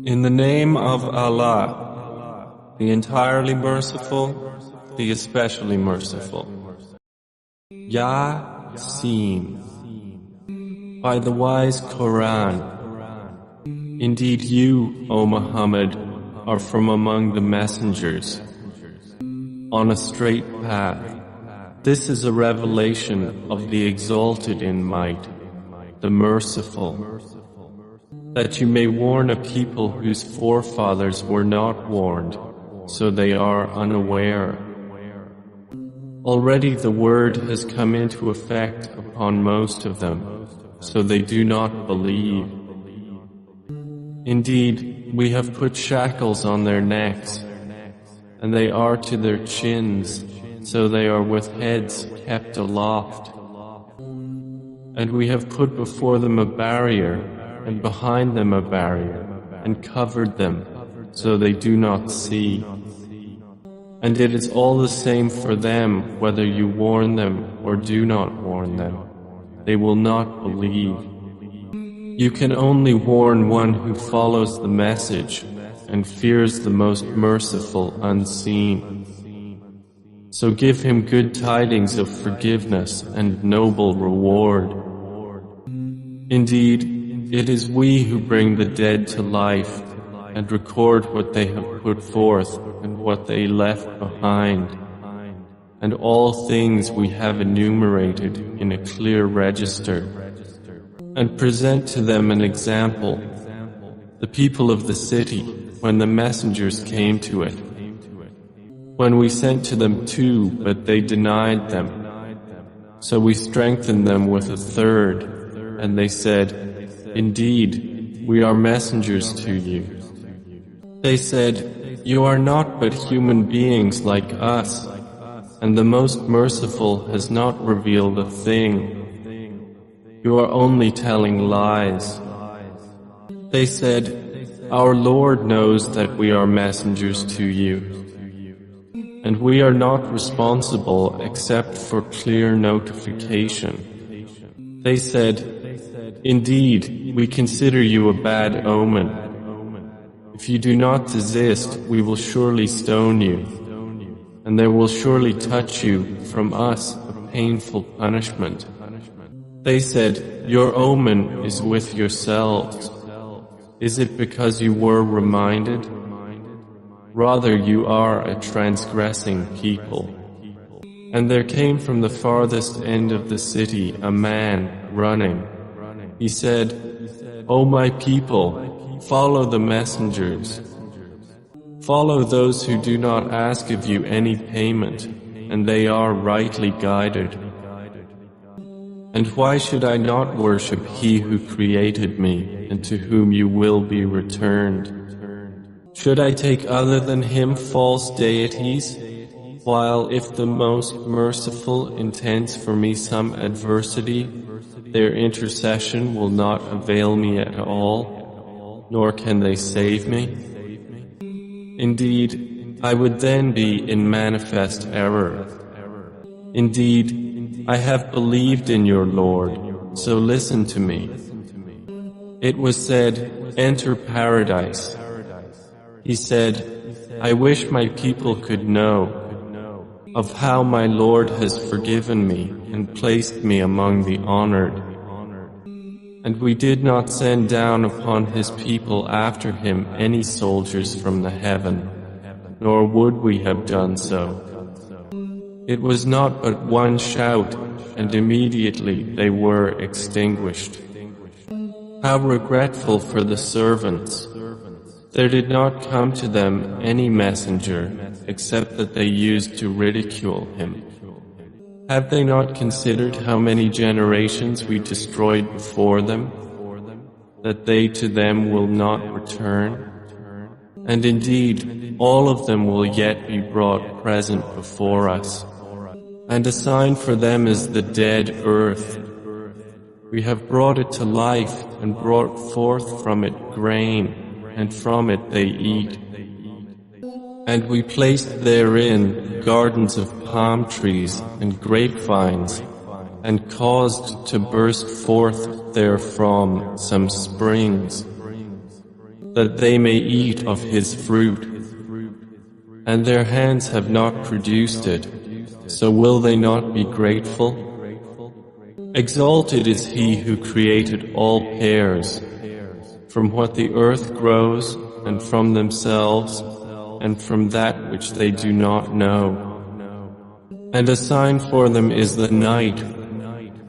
In the name of Allah, the entirely merciful, the especially merciful. Yasin. By the wise Quran. Indeed you, O Muhammad, are from among the messengers, on a straight path. This is a revelation of the exalted in might, the merciful, that you may warn a people whose forefathers were not warned, so they are unaware. Already the word has come into effect upon most of them, so they do not believe. Indeed, we have put shackles on their necks, and they are to their chins, so they are with heads kept aloft. And we have put before them a barrier, and behind them a barrier, and covered them, so they do not see. And it is all the same for them whether you warn them or do not warn them. They will not believe. You can only warn one who follows the message and fears the most merciful unseen. So give him good tidings of forgiveness and noble reward. Indeed, it is we who bring the dead to life and record what they have put forth and what they left behind, and all things we have enumerated in a clear register, and present to them an example, the people of the city, when the messengers came to it. When we sent to them two, but they denied them. So we strengthened them with a third, and they said, "Indeed, we are messengers to you." They said, "You are not but human beings like us, and the Most Merciful has not revealed a thing. You are only telling lies." They said, "Our Lord knows that we are messengers to you, and we are not responsible except for clear notification." They said, "Indeed, we consider you a bad omen. If you do not desist, we will surely stone you, and there will surely touch you from us a painful punishment." They said, "Your omen is with yourselves. Is it because you were reminded? Rather you are a transgressing people." And there came from the farthest end of the city a man running. He said, "O my people, follow the messengers. Follow those who do not ask of you any payment, and they are rightly guided. And why should I not worship He who created me, and to whom you will be returned? Should I take other than Him false deities? While if the Most Merciful intends for me some adversity, their intercession will not avail me at all, nor can they save me. Indeed, I would then be in manifest error. Indeed, I have believed in your Lord, so listen to me." It was said, "Enter paradise." He said, "I wish my people could know of how my Lord has forgiven me and placed me among the honored. And we did not send down upon His people after Him any soldiers from the heaven, nor would we have done so. It was not but one shout, and immediately they were extinguished. How regretful for the servants! There did not come to them any messenger, except that they used to ridicule him. Have they not considered how many generations we destroyed before them, that they to them will not return? And indeed, all of them will yet be brought present before us. And a sign for them is the dead earth. We have brought it to life and brought forth from it grain, and from it they eat. And we placed therein gardens of palm trees and grapevines, and caused to burst forth therefrom some springs. that they may eat of his fruit, and their hands have not produced it, so will they not be grateful? Exalted is he who created all pears, from what the earth grows, and from themselves, and from that which they do not know. And a sign for them is the night.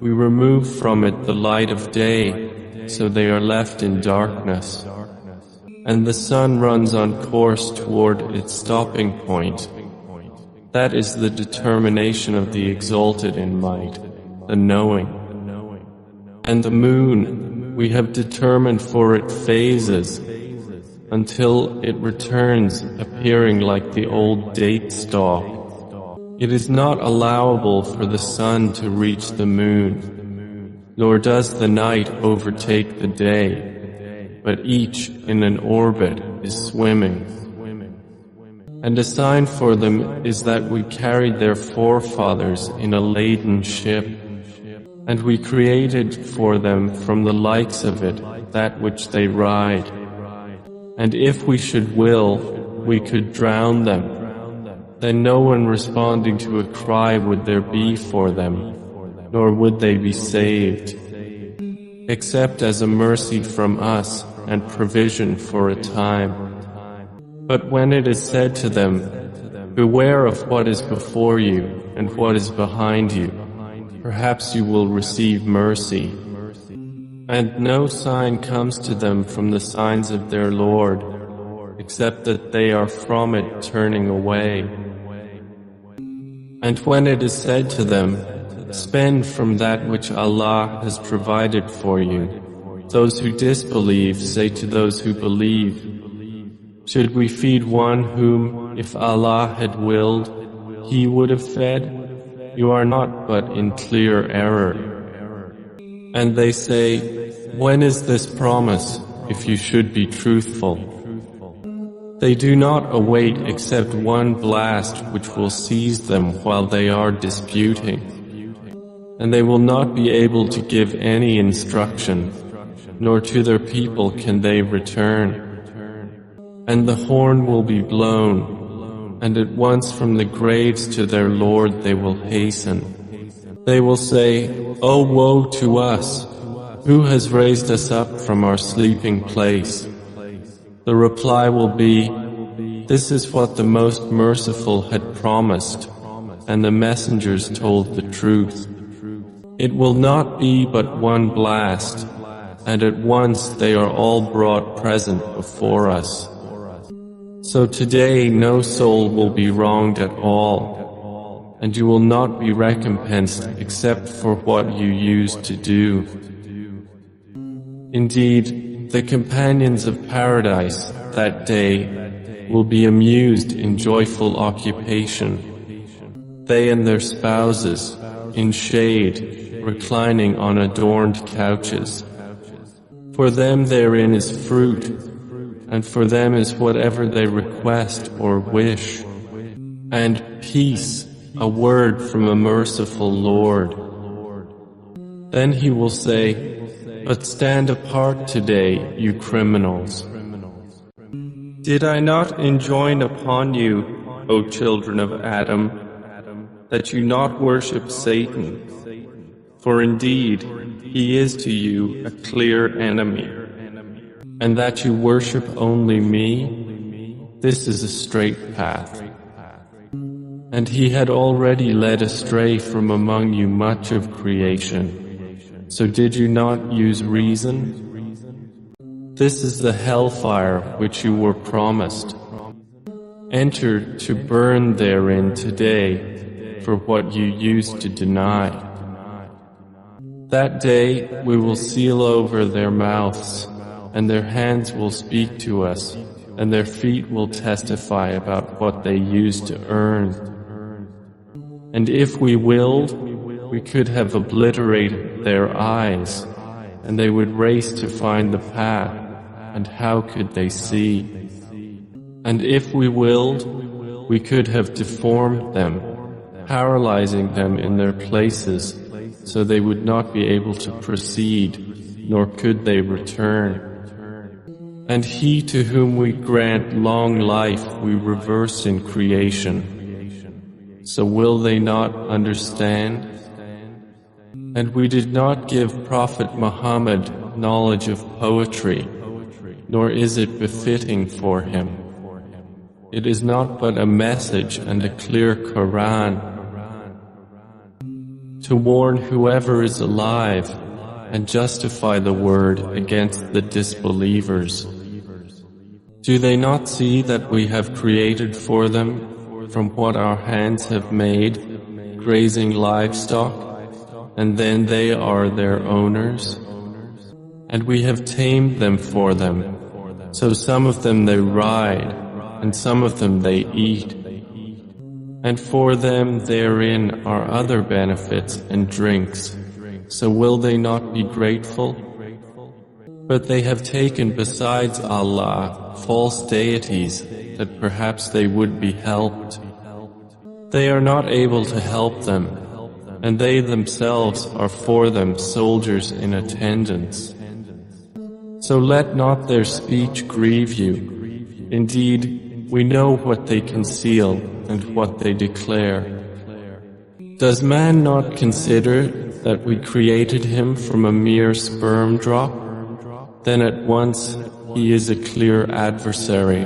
We remove from it the light of day, so they are left in darkness. And the sun runs on course toward its stopping point. That is the determination of the exalted in might, the knowing. And the moon, we have determined for it phases, until it returns appearing like the old date stalk. It is not allowable for the sun to reach the moon, nor does the night overtake the day, but each in an orbit is swimming. And a sign for them is that we carried their forefathers in a laden ship, and we created for them from the likes of it that which they ride. And if we should will, we could drown them. Then no one responding to a cry would there be for them, nor would they be saved, except as a mercy from us and provision for a time. But when it is said to them, beware of what is before you and what is behind you, perhaps you will receive mercy. And no sign comes to them from the signs of their Lord, except that they are from it turning away. And when it is said to them, spend from that which Allah has provided for you, those who disbelieve say to those who believe, should we feed one whom, if Allah had willed, He would have fed? You are not but in clear error. And they say, when is this promise, if you should be truthful? They do not await except one blast which will seize them while they are disputing, and they will not be able to give any instruction, nor to their people can they return. And the horn will be blown, and at once from the graves to their Lord they will hasten. They will say, "Oh, woe to us! Who has raised us up from our sleeping place?" The reply will be, "This is what the Most Merciful had promised, and the messengers told the truth." It will not be but one blast, and at once they are all brought present before us. So today no soul will be wronged at all, and you will not be recompensed except for what you used to do. Indeed, the companions of paradise that day will be amused in joyful occupation, they and their spouses, in shade, reclining on adorned couches. For them therein is fruit, and for them is whatever they request or wish, and peace, a word from a merciful Lord. Then He will say, "But stand apart today, you criminals. Did I not enjoin upon you, O children of Adam, that you not worship Satan? For indeed, he is to you a clear enemy. And that you worship only me, this is a straight path. And he had already led astray from among you much of creation. So did you not use reason? This is the hellfire which you were promised. Enter to burn therein today for what you used to deny. That day we will seal over their mouths, and their hands will speak to us, and their feet will testify about what they used to earn. And if we willed, we could have obliterated their eyes, and they would race to find the path, and how could they see? And if we willed, we could have deformed them, paralyzing them in their places, so they would not be able to proceed, nor could they return. And he to whom we grant long life we reverse in creation. So will they not understand? And we did not give Prophet Muhammad knowledge of poetry, nor is it befitting for him. It is not but a message and a clear Quran to warn whoever is alive and justify the word against the disbelievers. Do they not see that we have created for them from what our hands have made, grazing livestock, and then they are their owners? And we have tamed them for them, so some of them they ride, and some of them they eat. And for them therein are other benefits and drinks, so will they not be grateful? But they have taken besides Allah false deities that perhaps they would be helped. They are not able to help them, and they themselves are for them soldiers in attendance. So let not their speech grieve you. Indeed, we know what they conceal and what they declare. Does man not consider that we created him from a mere sperm drop? Then at once he is a clear adversary.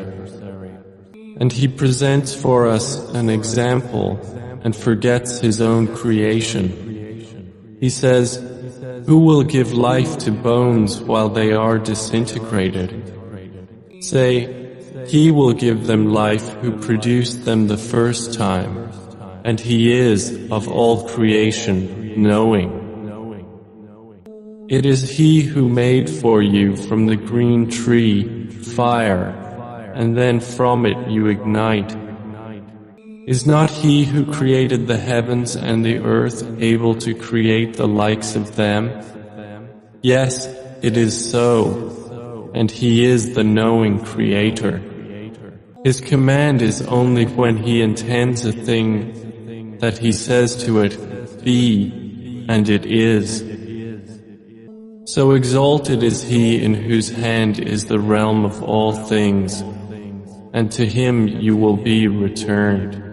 And he presents for us an example and forgets his own creation. He says, "Who will give life to bones while they are disintegrated?" Say, He will give them life who produced them the first time, and He is of all creation knowing. It is He who made for you from the green tree fire, and then from it you ignite. Is not He who created the heavens and the earth able to create the likes of them? Yes, it is so, and He is the knowing Creator. His command is only when He intends a thing that He says to it, "Be," and it is. So exalted is He in whose hand is the realm of all things, and to Him you will be returned.